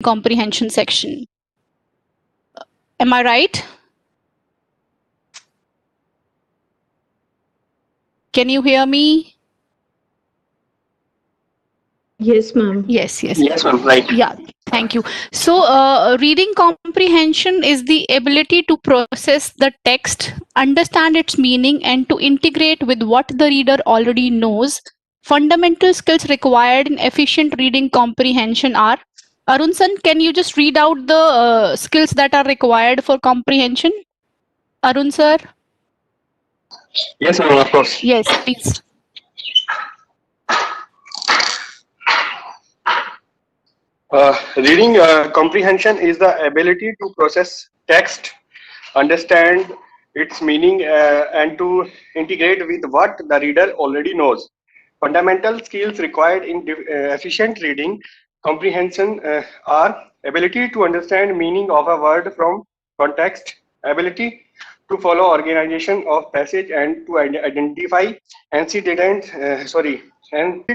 comprehension section. Am I right? Can you hear me? Yes, ma'am. Yes. Yes, ma'am. Right. Yeah, thank you. So, reading comprehension is the ability to process the text, understand its meaning, and to integrate with what the reader already knows. Fundamental skills required in efficient reading comprehension are. Arun San, can you just read out the skills that are required for comprehension? Arun sir? Yes, ma'am. Of course. Yes, please. Reading comprehension is the ability to process text, understand its meaning, and to integrate with what the reader already knows. Fundamental skills required in efficient reading comprehension are ability to understand meaning of a word from context, ability to follow organization of passage and to identify antecedent, and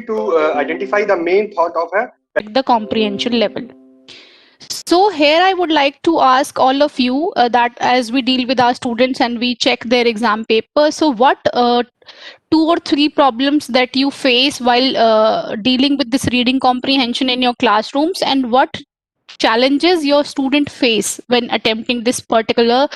to identify the main thought of a The comprehension level. So here I would like to ask all of you that as we deal with our students and we check their exam paper, so what 2 or 3 problems that you face while dealing with this reading comprehension in your classrooms, and what challenges your student face when attempting this particular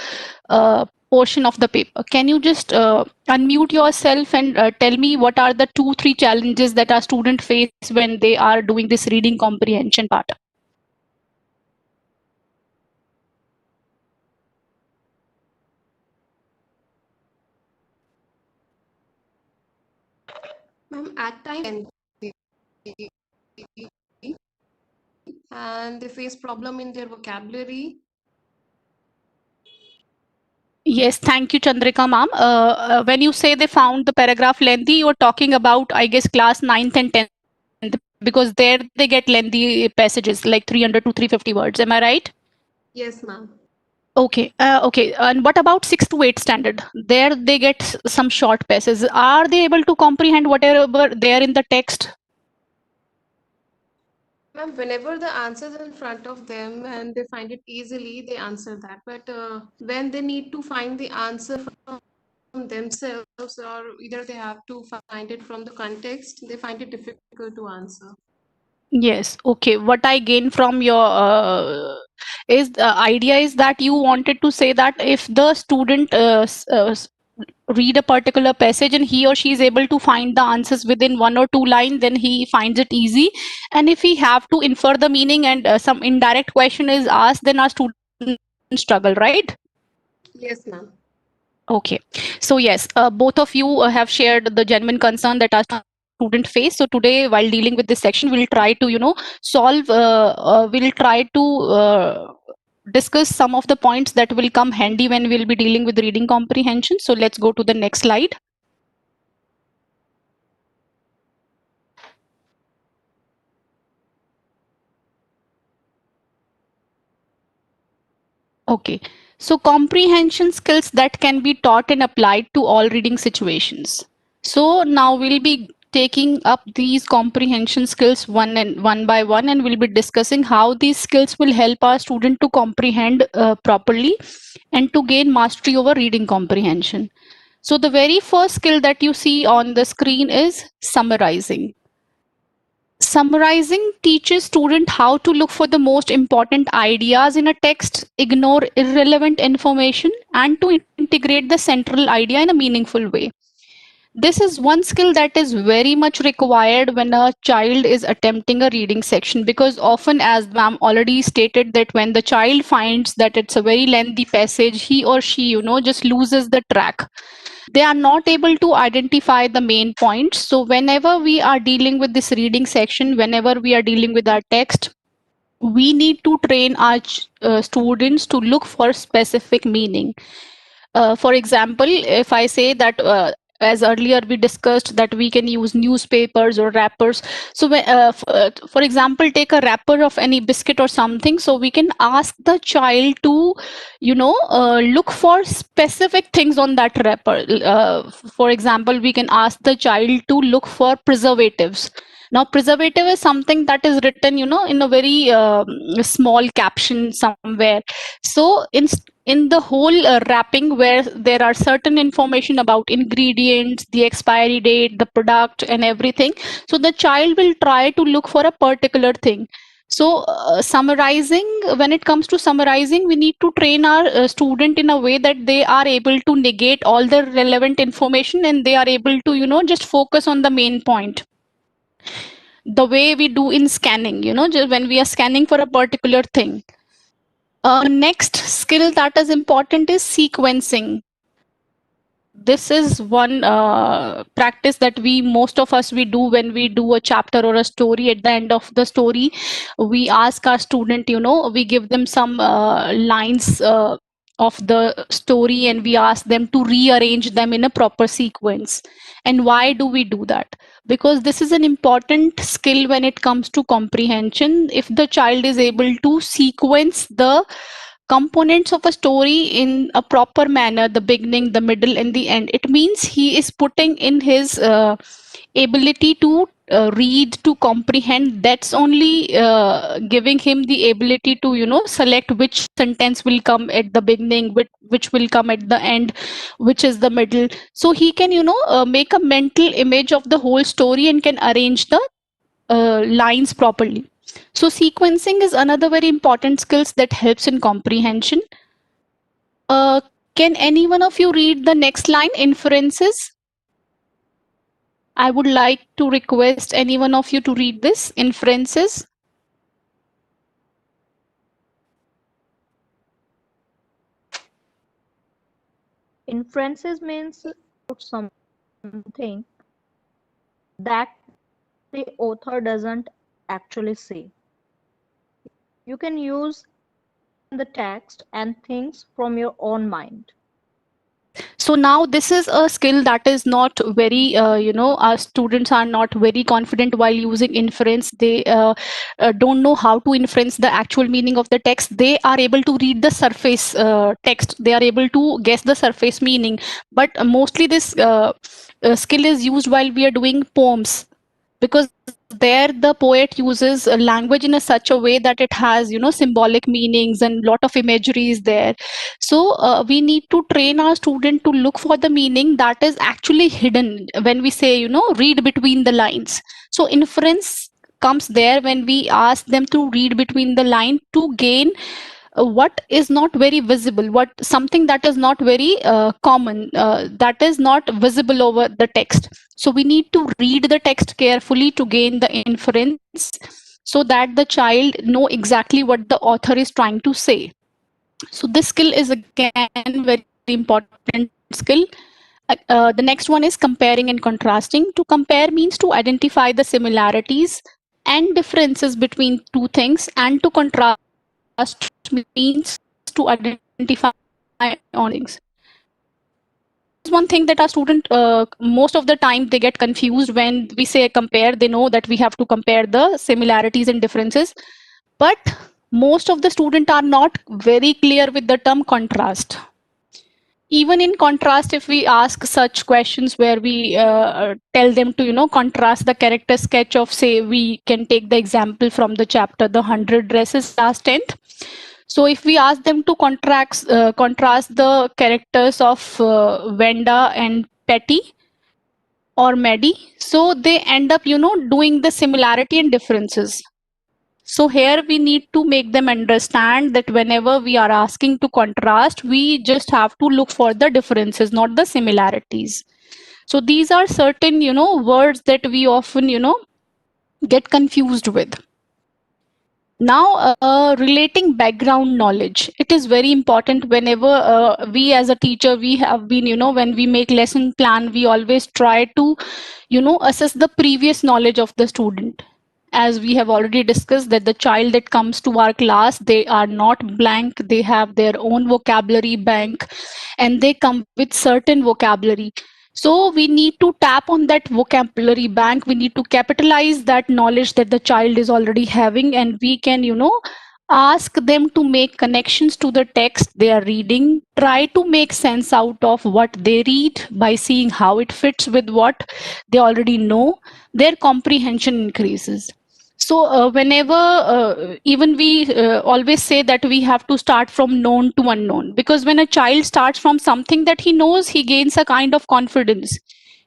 portion of the paper? Can you just unmute yourself and tell me what are the 2-3 challenges that our student face when they are doing this reading comprehension part? Ma'am, at times and they face problem in their vocabulary. Yes, thank you, Chandrika ma'am. When you say they found the paragraph lengthy, you're talking about, I guess, class 9th and 10th, because there they get lengthy passages like 300 to 350 words. Am I right? Yes, ma'am. Okay. Okay. And what about 6th to 8th standard? There they get some short passages. Are they able to comprehend whatever there in the text? Ma'am, whenever the answer is in front of them and they find it easily, they answer that. But when they need to find the answer from themselves, or either they have to find it from the context, they find it difficult to answer. Yes. Okay. What I gain from your is the idea is that you wanted to say that if the student read a particular passage and he or she is able to find the answers within 1 or 2 lines, then he finds it easy. And if he have to infer the meaning and some indirect question is asked, then our student struggle, right? Yes, ma'am. Okay. So yes, both of you have shared the genuine concern that our student face. So today, while dealing with this section, we'll try to, solve, we'll try to discuss some of the points that will come handy when we'll be dealing with reading comprehension. So let's go to the next slide. Okay. So comprehension skills that can be taught and applied to all reading situations. So now we'll be taking up these comprehension skills one by one, and we'll be discussing how these skills will help our student to comprehend properly and to gain mastery over reading comprehension. So the very first skill that you see on the screen is summarizing. Summarizing teaches student how to look for the most important ideas in a text, ignore irrelevant information, and to integrate the central idea in a meaningful way. This is one skill that is very much required when a child is attempting a reading section, because often, as ma'am already stated, that when the child finds that it's a very lengthy passage, he or she, just loses the track. They are not able to identify the main points. So whenever we are dealing with this reading section, whenever we are dealing with our text, we need to train our students to look for specific meaning. For example, if I say that as earlier we discussed that we can use newspapers or wrappers. So for example, take a wrapper of any biscuit or something, so we can ask the child to look for specific things on that wrapper. For example, we can ask the child to look for preservatives. Now, preservative is something that is written, in a very small caption somewhere. So in the whole wrapping, where there are certain information about ingredients, the expiry date, the product, and everything, so the child will try to look for a particular thing. So summarizing, when it comes to summarizing, we need to train our student in a way that they are able to negate all the relevant information, and they are able to, just focus on the main point. The way we do in scanning, just when we are scanning for a particular thing. Next skill that is important is sequencing. This is one practice that most of us we do when we do a chapter or a story. At the end of the story, we ask our student, we give them some lines of the story, and we ask them to rearrange them in a proper sequence. And why do we do that? Because this is an important skill when it comes to comprehension. If the child is able to sequence the components of a story in a proper manner, the beginning, the middle, and the end, it means he is putting in his ability to read, to comprehend. That's only giving him the ability to select which sentence will come at the beginning, which will come at the end, which is the middle. So he can make a mental image of the whole story and can arrange the lines properly. So sequencing is another very important skills that helps in comprehension. Can any one of you read the next line, inferences? I would like to request any one of you to read this, inferences. Inferences means something that the author doesn't actually say. You can use the text and things from your own mind. So now this is a skill that is not very, our students are not very confident while using inference. They don't know how to inference the actual meaning of the text. They are able to read the surface text. They are able to guess the surface meaning. But mostly this skill is used while we are doing poems, because there the poet uses a language in such a way that it has symbolic meanings and lot of imagery is there. So we need to train our student to look for the meaning that is actually hidden when we say read between the lines. So inference comes there when we ask them to read between the line to gain what is not very visible, what something that is not very common, that is not visible over the text. So we need to read the text carefully to gain the inference, so that the child know exactly what the author is trying to say. So this skill is again very important skill. The next one is comparing and contrasting. To compare means to identify the similarities and differences between two things, and to contrast means to identify on things. One thing that our student most of the time they get confused when we say compare. They know that we have to compare the similarities and differences, but most of the students are not very clear with the term contrast. Even in contrast, if we ask such questions where we tell them to contrast the character sketch of, say, we can take the example from the chapter The 100 Dresses Last 10th. So if we ask them to contrast the characters of Venda and Petty or Maddie, so they end up doing the similarity and differences. So here we need to make them understand that whenever we are asking to contrast, we just have to look for the differences, not the similarities. So these are certain words that we often get confused with. Now, relating background knowledge, it is very important. Whenever we as a teacher, we have been, when we make lesson plan, we always try to, assess the previous knowledge of the student. As we have already discussed, that the child that comes to our class, they are not blank. They have their own vocabulary bank, and they come with certain vocabulary. So we need to tap on that vocabulary bank. We need to capitalize that knowledge that the child is already having, and we can, Ask them to make connections to the text they are reading. Try to make sense out of what they read by seeing how it fits with what they already know. Their comprehension increases. So, whenever, even we always say that we have to start from known to unknown, because when a child starts from something that he knows, he gains a kind of confidence.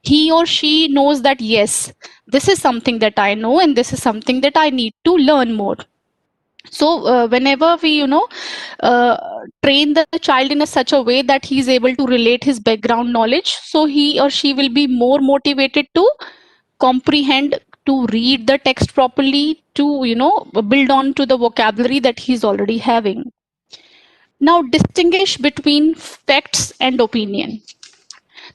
He or she knows that, yes, this is something that I know, and this is something that I need to learn more. So whenever we uh, train the child in such a way that he is able to relate his background knowledge, so he or she will be more motivated to comprehend, to read the text properly, to build on to the vocabulary that he's already having. Now distinguish between facts and opinion.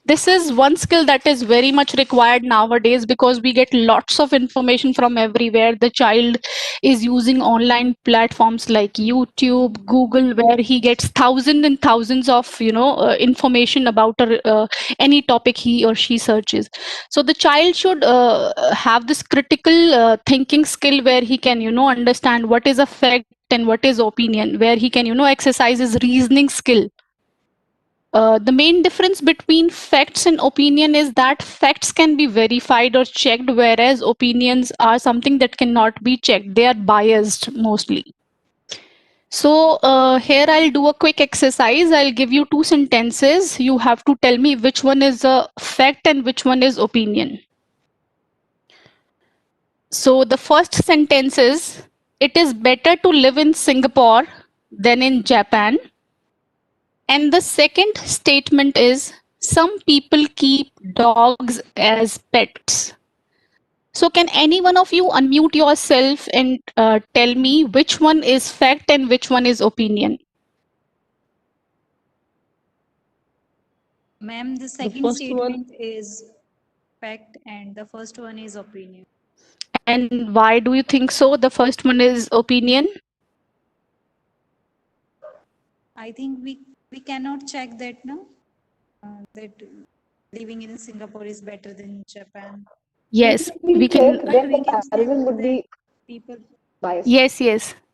This is one skill that is very much required nowadays, because we get lots of information from everywhere. The child is using online platforms like YouTube, Google, where he gets thousands and thousands of information about any topic he or she searches. So the child should have this critical thinking skill, where he can understand what is a fact and what is opinion, where he can exercise his reasoning skill. The main difference between facts and opinion is that facts can be verified or checked, whereas opinions are something that cannot be checked. They are biased mostly. So here I'll do a quick exercise. I'll give you two sentences. You have to tell me which one is a fact and which one is opinion. So the first sentence is, it is better to live in Singapore than in Japan. And the second statement is, some people keep dogs as pets. So can any one of you unmute yourself and tell me which one is fact and which one is opinion? Ma'am, the second statement is fact and the first one is opinion. And why do you think so? The first one is opinion? I think we cannot check that now, that living in Singapore is better than Japan. Yes, we can. But we can check would be people. biased.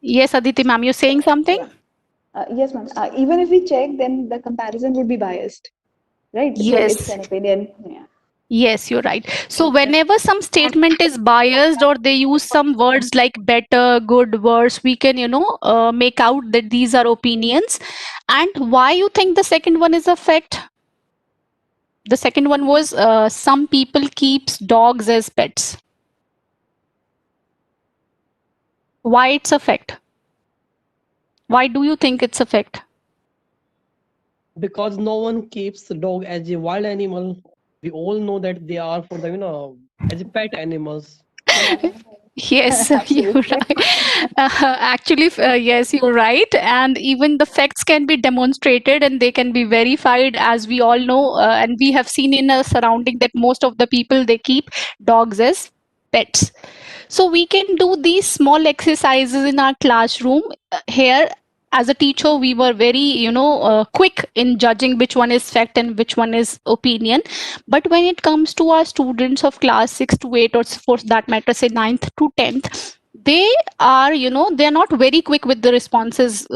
Yes, Aditi ma'am, you're saying something? Yes, ma'am. Even if we check, then the comparison would be biased, right? So Yes. it's an opinion. Yeah. Yes, you're right. So whenever some statement is biased, or they use some words like better, good, worse, we can, make out that these are opinions. And why you think the second one is a fact? The second one was, some people keeps dogs as pets. Why it's a fact? Why do you think it's a fact? Because no one keeps the dog as a wild animal. We all know that they are for the as a pet animals. Yes, you're right. Actually, yes, you're right. And even the facts can be demonstrated and they can be verified, as we all know. And we have seen in our surrounding that most of the people, they keep dogs as pets. So we can do these small exercises in our classroom. Here, as a teacher, we were very, quick in judging which one is fact and which one is opinion. But when it comes to our students of class 6 to 8, or for that matter, say 9th to 10th, they are, they're not very quick with the responses.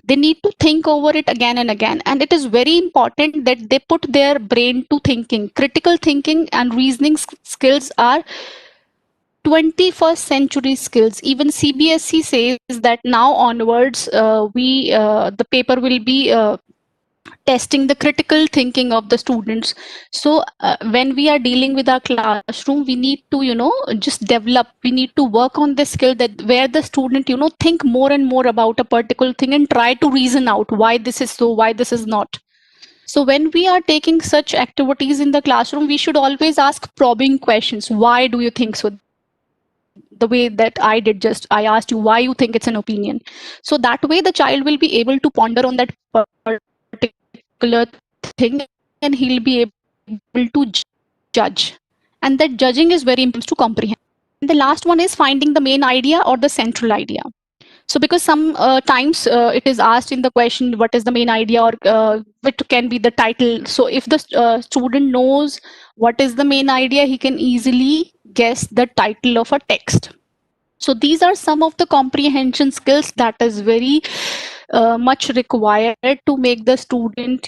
They need to think over it again and again. And it is very important that they put their brain to thinking. Critical thinking and reasoning skills are 21st century skills. Even CBSE says that now onwards, the paper will be testing the critical thinking of the students. So when we are dealing with our classroom, we need to just develop, we need to work on this skill, that where the student think more and more about a particular thing and try to reason out why this is so, why this is not. So when we are taking such activities in the classroom, we should always ask probing questions. Why do you think so? The way that I did, just I asked you why you think it's an opinion. So that way the child will be able to ponder on that particular thing, and he'll be able to judge. And that judging is very important to comprehend. And the last one is finding the main idea or the central idea. So because some times it is asked in the question, what is the main idea, or what can be the title. So if the student knows what is the main idea, he can easily guess the title of a text. So these are some of the comprehension skills that is very much required to make the student,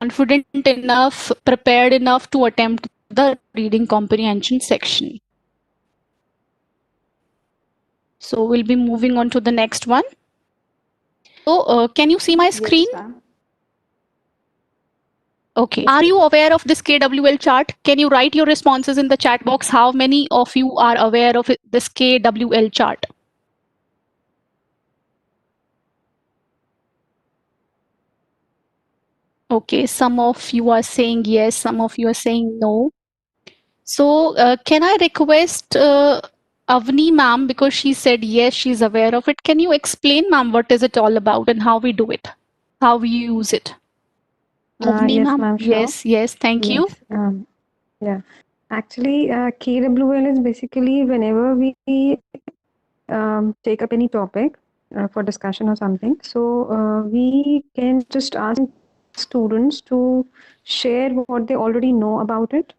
confident enough, prepared enough to attempt the reading comprehension section. So we'll be moving on to the next one. So can you see my screen? Yes, ma'am. Okay. Are you aware of this KWL chart? Can you write your responses in the chat box? How many of you are aware of this KWL chart? Okay, some of you are saying yes, some of you are saying no. So can I request Avni ma'am, because she said yes, she's aware of it. Can you explain, ma'am, what is it all about and how we do it? How we use it? Avni Yes, ma'am? ma'am, sure. Yes, thank you. Yes, yeah. Actually, KWL is basically whenever we take up any topic for discussion or something, so we can just ask students to share what they already know about it,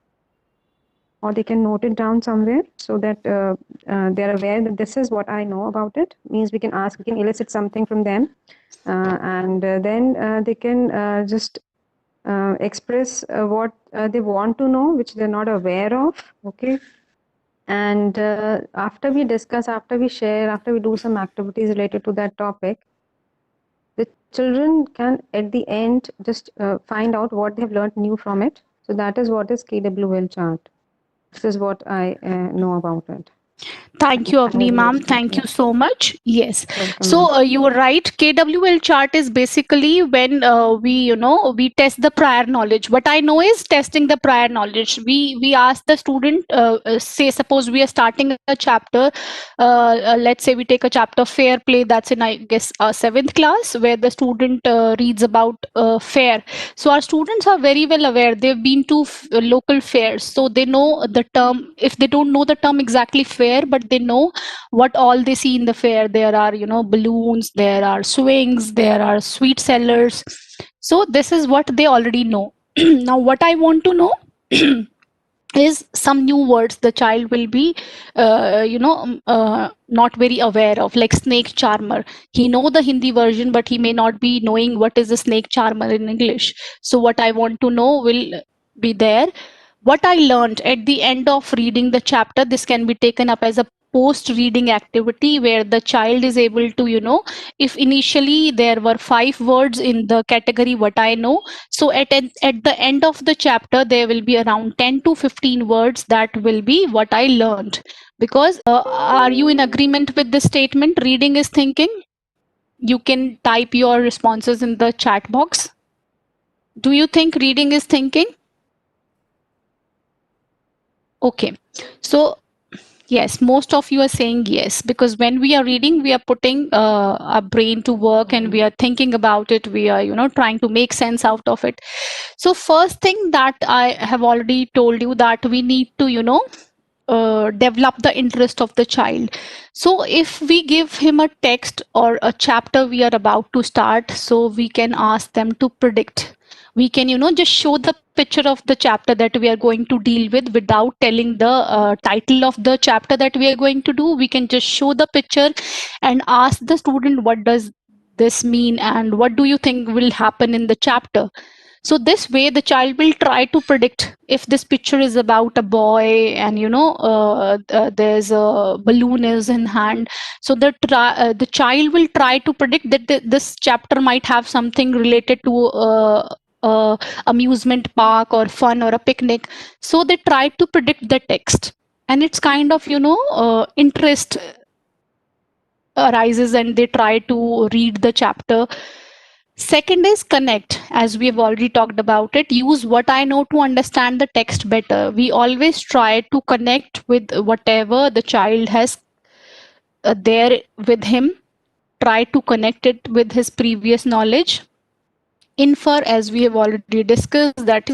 or they can note it down somewhere so that they're aware that this is what I know about it. Means we can elicit something from them, and then they can just express what they want to know, which they're not aware of. Okay. And after we discuss, after we share, after we do some activities related to that topic, the children can at the end just find out what they've learned new from it. So that is what is KWL chart. This is what I know about it. Thank you, Avni ma'am. Thank you so much. Yes. So you were right. KWL chart is basically when we test the prior knowledge. What I know is testing the prior knowledge. We ask the student, say suppose we are starting a chapter. Let's say we take a chapter fair play. That's in, I guess, 7th class, where the student reads about fair. So our students are very well aware. They've been to local fairs, so they know the term. If they don't know the term exactly fair, but they know what all they see in the fair. There are balloons, there are swings, there are sweet sellers. So this is what they already know. Now what I want to know is some new words the child will be not very aware of, like snake charmer. He know the Hindi version, but he may not be knowing what is a snake charmer in English. So what I want to know will be there. What I learned at the end of reading the chapter, this can be taken up as a post reading activity where the child is able to, if initially there were 5 words in the category what I know, so at the end of the chapter there will be around 10 to 15 words that will be what I learned. Because are you in agreement with this statement, reading is thinking? You can type your responses in the chat box. Do you think reading is thinking? Okay, so yes, most of you are saying yes, because when we are reading, we are putting our brain to work and we are thinking about it. We are, trying to make sense out of it. So first thing that I have already told you, that we need to, develop the interest of the child. So if we give him a text or a chapter we are about to start, so we can ask them to predict. We can just show the picture of the chapter that we are going to deal with without telling the title of the chapter that we are going to do. We can just show the picture and ask the student, what does this mean and what do you think will happen in the chapter? So this way the child will try to predict. If this picture is about a boy and there's a balloon is in hand, so the child will try to predict that this chapter might have something related to amusement park or fun or a picnic. So they try to predict the text, and it's kind of interest arises and they try to read the chapter. Second is connect. As we have already talked about it, use what I know to understand the text better. We always try to connect with whatever the child has there with him. Try to connect it with his previous knowledge. Infer, as we have already discussed, that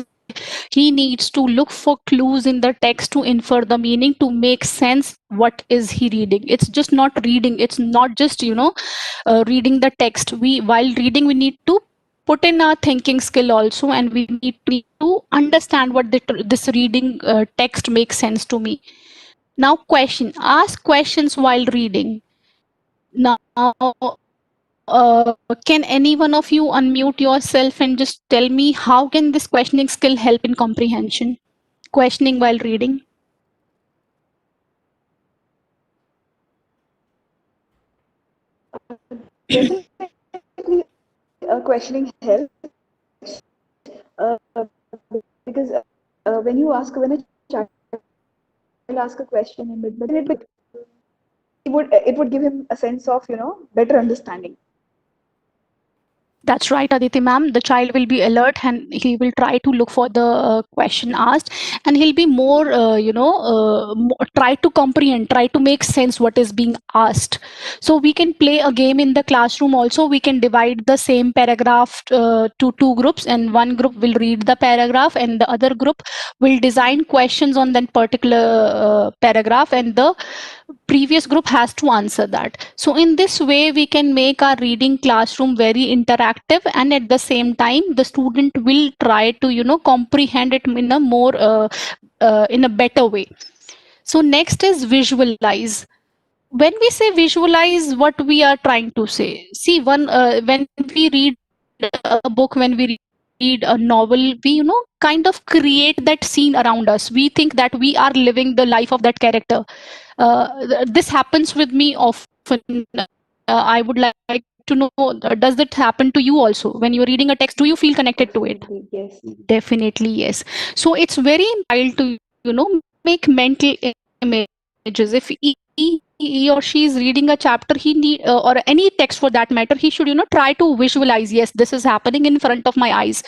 he needs to look for clues in the text to infer the meaning, to make sense what is he reading. It's just not reading. It's not just reading the text. While reading, we need to put in our thinking skill also, and we need to understand what this reading text makes sense to me. Now, ask questions while reading. Now, can any one of you unmute yourself and just tell me how can this questioning skill help in comprehension? Questioning while reading. Definitely, questioning helps because when a child asks a question and it would give him a sense of better understanding. That's right, Aditi ma'am. The child will be alert and he will try to look for the question asked, and he'll be more, try to comprehend, try to make sense what is being asked. So we can play a game in the classroom also. We can divide the same paragraph to two groups, and one group will read the paragraph and the other group will design questions on that particular paragraph, and the previous group has to answer that. So in this way, we can make our reading classroom very interactive, and at the same time, the student will try to, comprehend it in a more, in a better way. So next is visualize. When we say visualize, what we are trying to say? See, when we read a book, when we read a novel, we kind of create that scene around us. We think that we are living the life of that character. This happens with me often. I would like to know, does that happen to you also? When you're reading a text, do you feel connected to it? Yes. Definitely yes. So it's very important to make mental images. If he or she is reading a chapter, he need or any text for that matter, he should try to visualize, yes, this is happening in front of my eyes.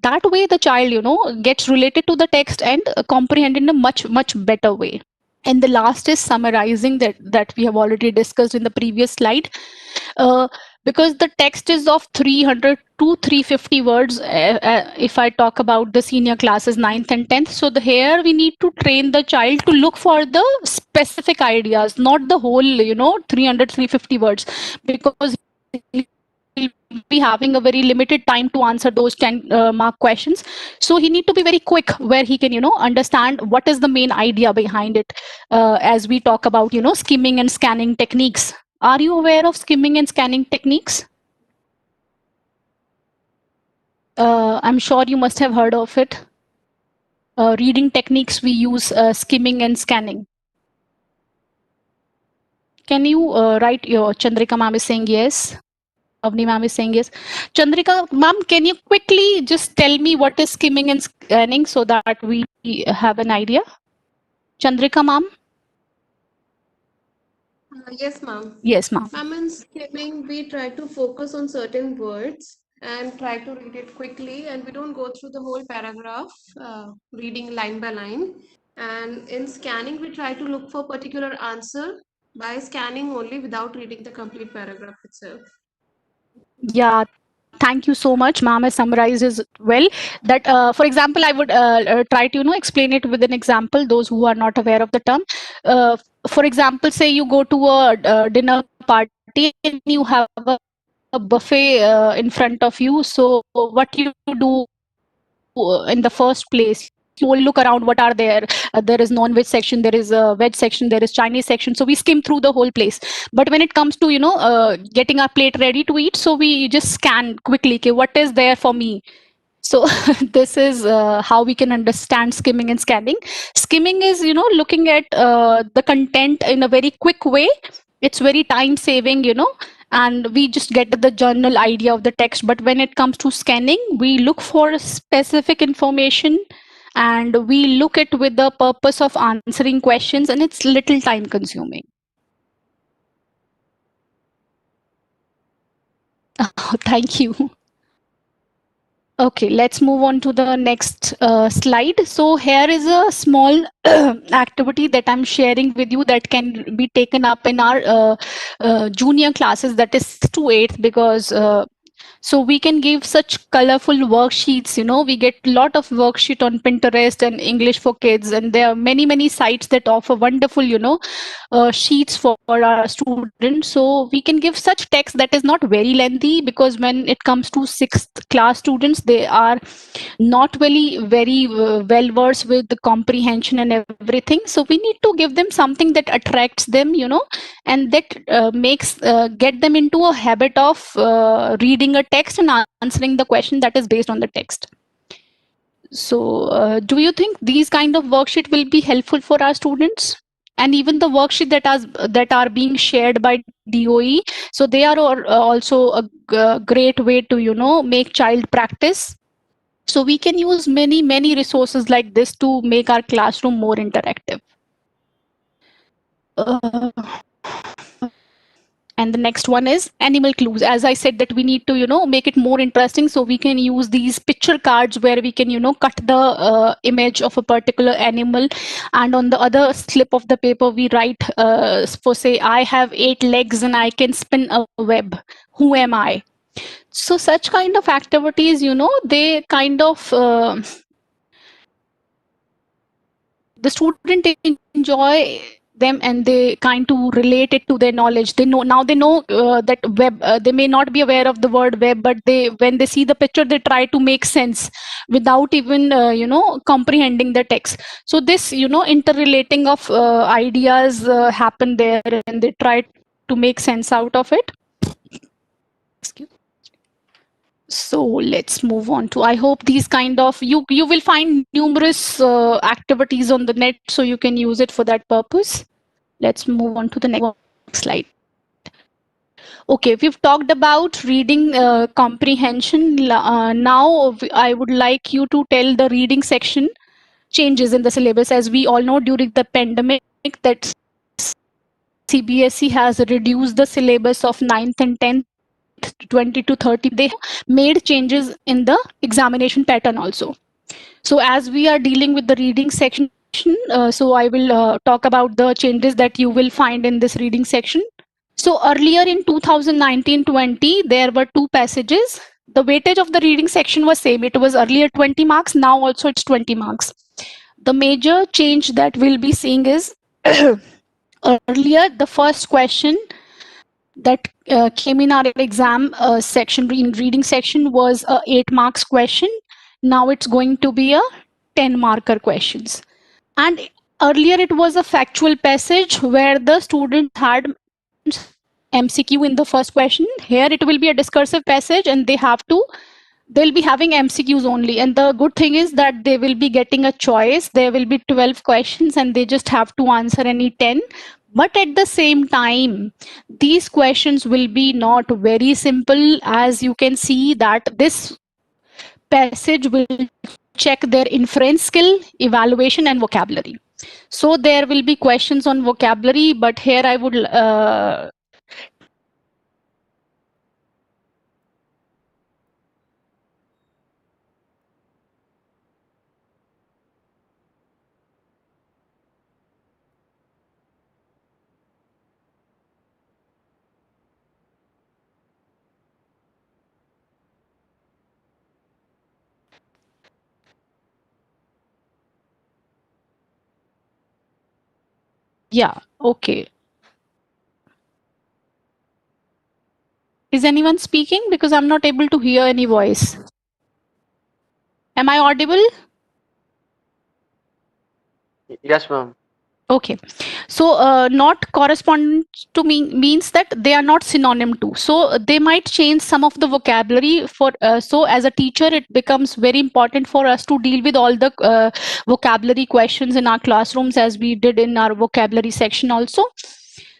That way the child gets related to the text and comprehend in a much better way. And the last is summarizing, that we have already discussed in the previous slide. Because the text is of 300 to 350 words, if I talk about the senior classes 9th and 10th. So here we need to train the child to look for the specific ideas, not the whole 300 350 words, because he'll be having a very limited time to answer those 10 mark questions. So he need to be very quick, where he can understand what is the main idea behind it. As we talk about skimming and scanning techniques. Are you aware of skimming and scanning techniques? I'm sure you must have heard of it. Reading techniques, we use skimming and scanning. Can you write your Chandrika ma'am is saying yes. Avni ma'am is saying yes. Chandrika ma'am, can you quickly just tell me what is skimming and scanning so that we have an idea? Chandrika ma'am? Yes, ma'am. Yes, ma'am. Ma'am, in skimming, we try to focus on certain words and try to read it quickly, and we don't go through the whole paragraph, reading line by line. And in scanning, we try to look for particular answer by scanning only without reading the complete paragraph itself. Yeah, thank you so much. Ma'am has summarized as well. That, for example, I would try to explain it with an example. Those who are not aware of the term, for example, say you go to a dinner party and you have a buffet in front of you. So what you do in the first place, you will look around, what are there. There is non-veg section, there is a veg section, there is Chinese section, so we skim through the whole place. But when it comes to getting our plate ready to eat, so we just scan quickly, okay, what is there for me. So this is how we can understand skimming and scanning. Skimming is looking at the content in a very quick way. It's very time saving, and we just get the general idea of the text. But when it comes to scanning, we look for specific information, and we look at with the purpose of answering questions, and it's little time consuming. Oh, thank you. Okay, let's move on to the next slide. So here is a small activity that I'm sharing with you that can be taken up in our junior classes, that is 6th to 8th, because So we can give such colorful worksheets. We get a lot of worksheet on Pinterest and English for Kids, and there are many sites that offer wonderful sheets for our students. So we can give such text that is not very lengthy, because when it comes to 6th class students, they are not very well versed with the comprehension and everything. So we need to give them something that attracts them, and that makes get them into a habit of reading a text and answering the question that is based on the text. So do you think these kind of worksheet will be helpful for our students? And even the worksheet that are being shared by DOE, so they are also a great way to make child practice. So we can use many resources like this to make our classroom more interactive. And the next one is animal clues. As I said, that we need to make it more interesting, so we can use these picture cards where we can cut the image of a particular animal, and on the other slip of the paper we write for, say, I have 8 legs and I can spin a web. Who am I? So such kind of activities, they kind of the student enjoy them, and they kind to relate it to their knowledge. They know that web, they may not be aware of the word web, but when they see the picture, they try to make sense without even comprehending the text. So this interrelating of ideas happen there, and they try to make sense out of it. Excuse. So let's move on to, I hope these kind of, you will find numerous activities on the net, so you can use it for that purpose. Let's move on to the next slide. Okay, we've talked about reading comprehension. Now I would like you to tell the reading section changes in the syllabus. As we all know, during the pandemic, that CBSE has reduced the syllabus of 9th and 10th 20 to 30. They made changes in the examination pattern also. So as we are dealing with the reading section, so I will talk about the changes that you will find in this reading section. So earlier in 2019-20, there were 2 passages. The weightage of the reading section was same. It was earlier 20 marks. Now also it's 20 marks. The major change that we'll be seeing is earlier the first question that came in our exam section, in reading section, was a 8 marks question. Now it's going to be a 10 marker questions. And earlier it was a factual passage where the student had MCQ in the first question. Here it will be a discursive passage, and they'll be having MCQs only. And the good thing is that they will be getting a choice. There will be 12 questions and they just have to answer any 10. But at the same time, these questions will be not very simple. As you can see that this passage will check their inference skill, evaluation, and vocabulary. So there will be questions on vocabulary, but here I would yeah, okay. Is anyone speaking? Because I'm not able to hear any voice. Am I audible? Yes, ma'am. Okay, so not correspondent to means that they are not synonym to. So they might change some of the vocabulary for. So as a teacher, it becomes very important for us to deal with all the vocabulary questions in our classrooms, as we did in our vocabulary section also.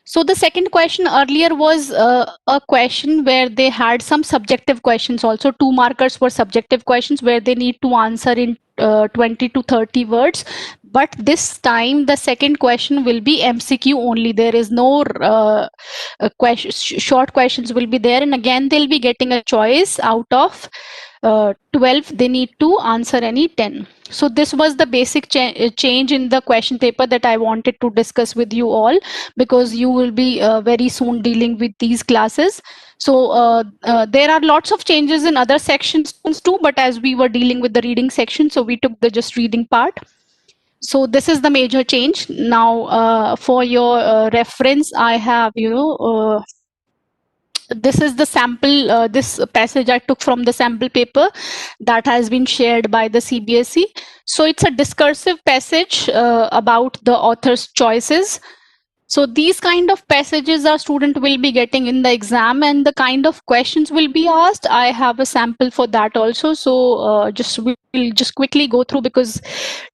So the second question earlier was a question where they had some subjective questions also. 2 markers for subjective questions where they need to answer in 20 to 30 words. But this time the second question will be MCQ only. There is no short questions will be there. And again, they'll be getting a choice out of 12, they need to answer any 10. So this was the basic change in the question paper that I wanted to discuss with you all, because you will be very soon dealing with these classes. So there are lots of changes in other sections too, but as we were dealing with the reading section, so we took the just reading part. So this is the major change. Now for your reference, I have, this is the sample, this passage I took from the sample paper that has been shared by the CBSE. So it's a discursive passage about the author's choices. So these kind of passages our student will be getting in the exam, and the kind of questions will be asked. I have a sample for that also. So we'll just quickly go through because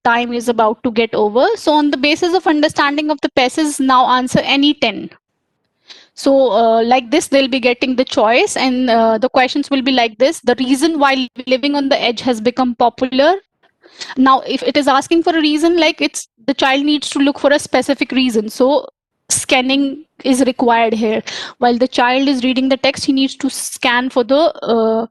time is about to get over. So on the basis of understanding of the passage, now answer any 10. So like this, they'll be getting the choice, and the questions will be like this. The reason why living on the edge has become popular. Now, if it is asking for a reason, like it's the child needs to look for a specific reason. So scanning is required here. While the child is reading the text, he needs to scan for the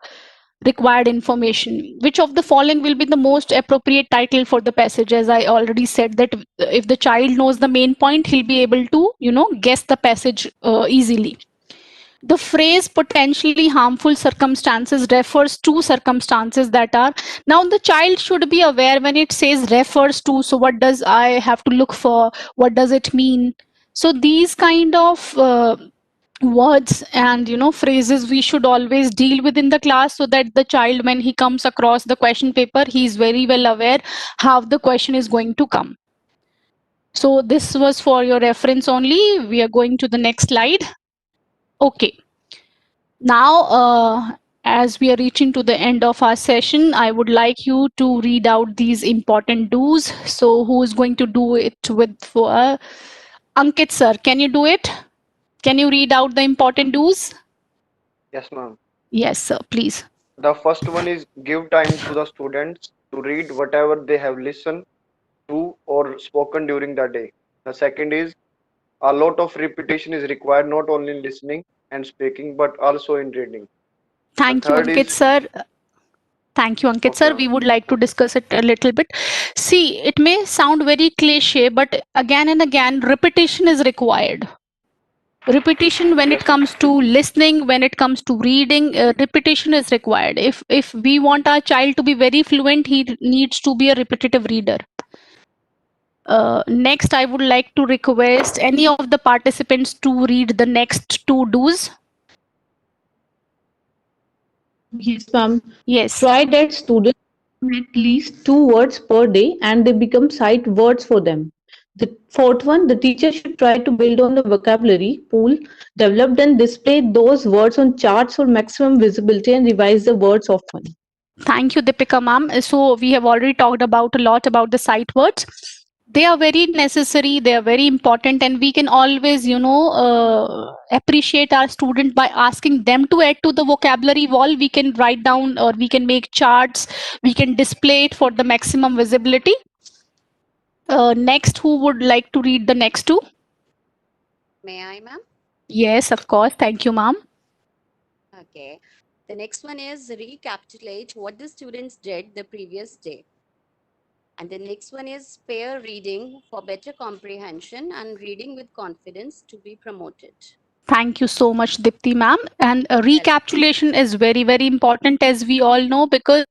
required information. Which of the following will be the most appropriate title for the passage? As I already said, that if the child knows the main point, he'll be able to, guess the passage easily. The phrase potentially harmful circumstances refers to circumstances that are. Now the child should be aware when it says refers to. So what does I have to look for? What does it mean? So these kind of words and phrases we should always deal with in the class, so that the child, when he comes across the question paper, he is very well aware how the question is going to come. So this was for your reference only. We are going to the next slide. Okay. Now, as we are reaching to the end of our session, I would like you to read out these important do's. So who is going to do it with Ankit sir? Can you do it? Can you read out the important do's? Yes, ma'am. Yes, sir, please. The first one is give time to the students to read whatever they have listened to or spoken during the day. The second is a lot of repetition is required, not only in listening and speaking, but also in reading. Thank you, Ankit sir. Thank you, Ankit sir. We would like to discuss it a little bit. See, it may sound very cliche, but again and again, repetition is required. Repetition when it comes to listening, when it comes to reading, repetition is required. If we want our child to be very fluent, he needs to be a repetitive reader. Next, I would like to request any of the participants to read the next two do's. Yes, ma'am. Yes. Try that students at least 2 words per day and they become sight words for them. The fourth one, the teacher should try to build on the vocabulary pool developed and display those words on charts for maximum visibility and revise the words often. Thank you, Deepika ma'am. So we have already talked about a lot about the sight words. They are very necessary, they are very important, and we can always, appreciate our student by asking them to add to the vocabulary wall. We can write down or we can make charts, we can display it for the maximum visibility. Next, who would like to read the next two? May I, ma'am? Yes, of course. Thank you, ma'am. Okay. The next one is recapitulate what the students did the previous day. And the next one is pair reading for better comprehension and reading with confidence to be promoted. Thank you so much, Dipti ma'am. And recapitulation is very, very important, as we all know, because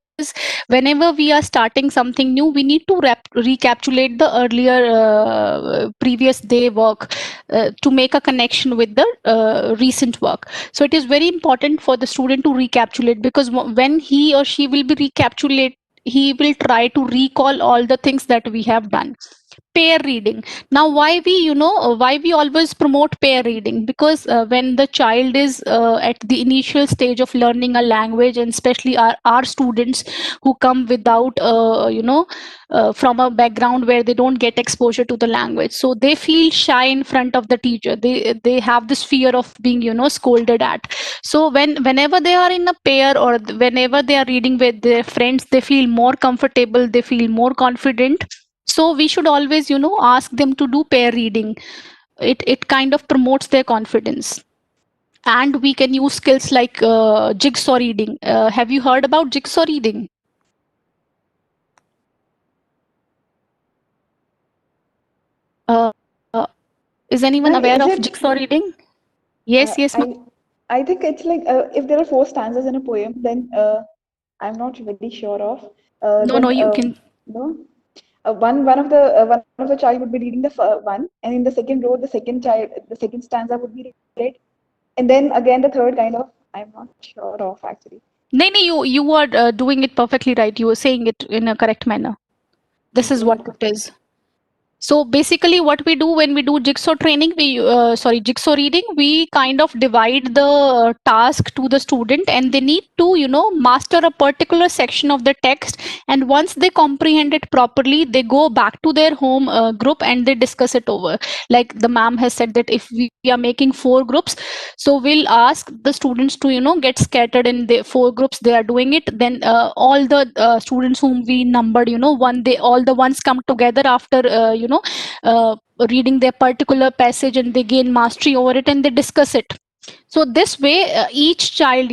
whenever we are starting something new, we need to recapitulate the earlier previous day work to make a connection with the recent work. So it is very important for the student to recapitulate, because when he or she will be recapitulate, he will try to recall all the things that we have done. Pair reading. Now, why we always promote pair reading? Because when the child is at the initial stage of learning a language, and especially our students who come without from a background where they don't get exposure to the language, so they feel shy in front of the teacher. They have this fear of being scolded at. So whenever they are in a pair, or whenever they are reading with their friends, they feel more comfortable, they feel more confident. So we should always, ask them to do pair reading. It kind of promotes their confidence. And we can use skills like jigsaw reading. Have you heard about jigsaw reading? Uh, uh, is anyone Ma'am, aware is of it? jigsaw reading? Yes, yes, ma'am. I think it's like if there are 4 stanzas in a poem, then I'm not very sure of. No, Then no, you can. no, one of the child would be reading the one, and in the second row, the second stanza would be read, and then again the third kind of. I'm not sure of actually. No, no, you are doing it perfectly right. You are saying it in a correct manner. This is what it is. So basically what we do when we do jigsaw training, jigsaw reading, we kind of divide the task to the student, and they need to, master a particular section of the text. And once they comprehend it properly, they go back to their home group and they discuss it over. Like the ma'am has said that if we are making 4 groups, so we'll ask the students to, get scattered in the 4 groups. They are doing it. Then all the students whom we numbered, all the ones come together after, reading their particular passage, and they gain mastery over it and they discuss it. So this way, each child,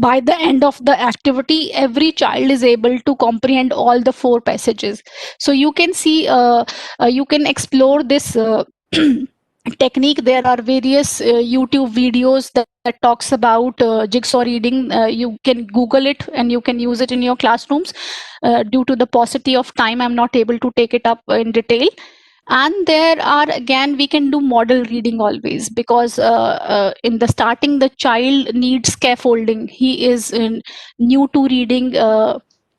by the end of the activity, every child is able to comprehend all the 4 passages. So you can see, you can explore this technique. There are various YouTube videos that talks about jigsaw reading. You can Google it and you can use it in your classrooms. Due to the paucity of time, I'm not able to take it up in detail. And there are, again, we can do model reading always, because in the starting the child needs scaffolding. He is new to reading,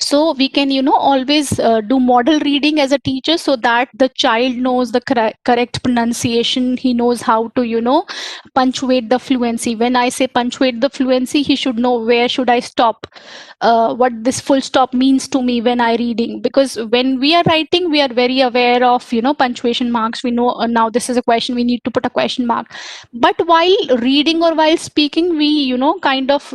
so we can always do model reading as a teacher, so that the child knows the correct pronunciation. He knows how to punctuate the fluency. When I say punctuate the fluency, he should know where should I stop, what this full stop means to me when I reading. Because when we are writing, we are very aware of punctuation marks. We know now this is a question, we need to put a question mark. But while reading or while speaking, we kind of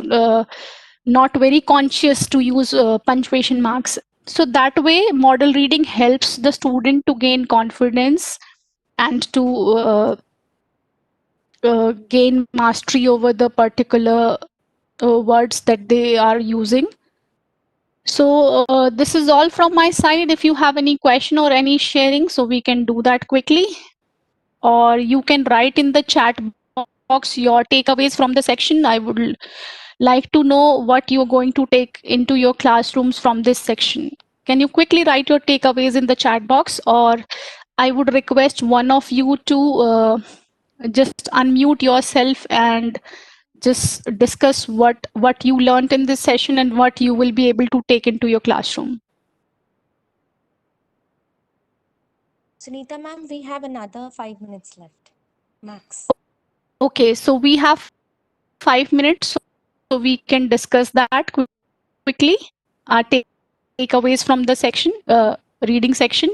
not very conscious to use punctuation marks. So that way model reading helps the student to gain confidence and to gain mastery over the particular words that they are using. So this is all from my side. If you have any question or any sharing, so we can do that quickly, or you can write in the chat box your takeaways from the section. I would like to know what you're going to take into your classrooms from this section. Can you quickly write your takeaways in the chat box, or I would request one of you to just unmute yourself and just discuss what you learned in this session and what you will be able to take into your classroom. Sunita ma'am, we have another 5 minutes left, max. Okay, so we have 5 minutes, so we can discuss that quickly. Our takeaways from the section, reading section.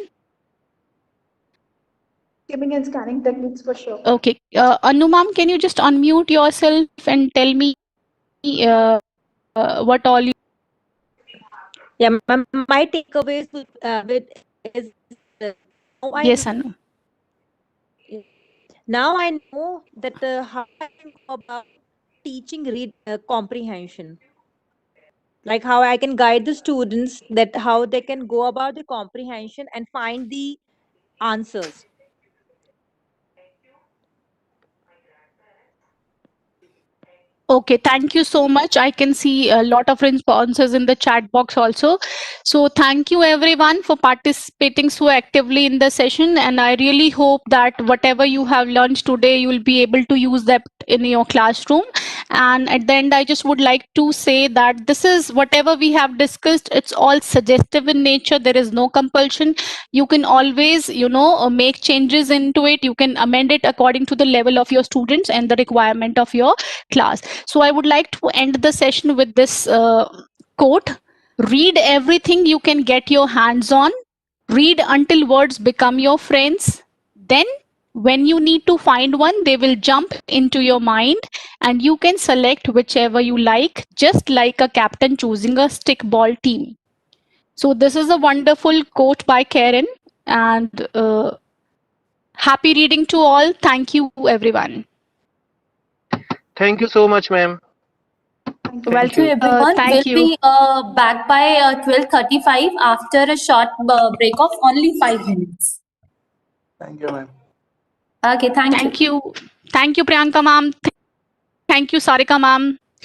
Skimming and scanning techniques for sure. Okay, Anu ma'am, can you just unmute yourself and tell me what all you... Yeah, my takeaways is yes, Anu. Now I know that how I can go about teaching read comprehension, like how I can guide the students that how they can go about the comprehension and find the answers. Okay, thank you so much. I can see a lot of responses in the chat box also. So thank you everyone for participating so actively in the session. And I really hope that whatever you have learned today, you will be able to use that in your classroom. And at the end, I just would like to say that this is whatever we have discussed, it's all suggestive in nature. There is no compulsion. You can always, make changes into it. You can amend it according to the level of your students and the requirement of your class. So I would like to end the session with this quote: read everything you can get your hands on. Read until words become your friends. Then when you need to find one, they will jump into your mind and you can select whichever you like, just like a captain choosing a stickball team. So this is a wonderful quote by Karen, and happy reading to all. Thank you, everyone. Thank you so much, ma'am. Well, to everyone, Thank we'll be back by 12:35 after a short break of only 5 minutes. Thank you, ma'am. Okay, thank you. Thank you, Priyanka ma'am. Thank you, Sarika ma'am.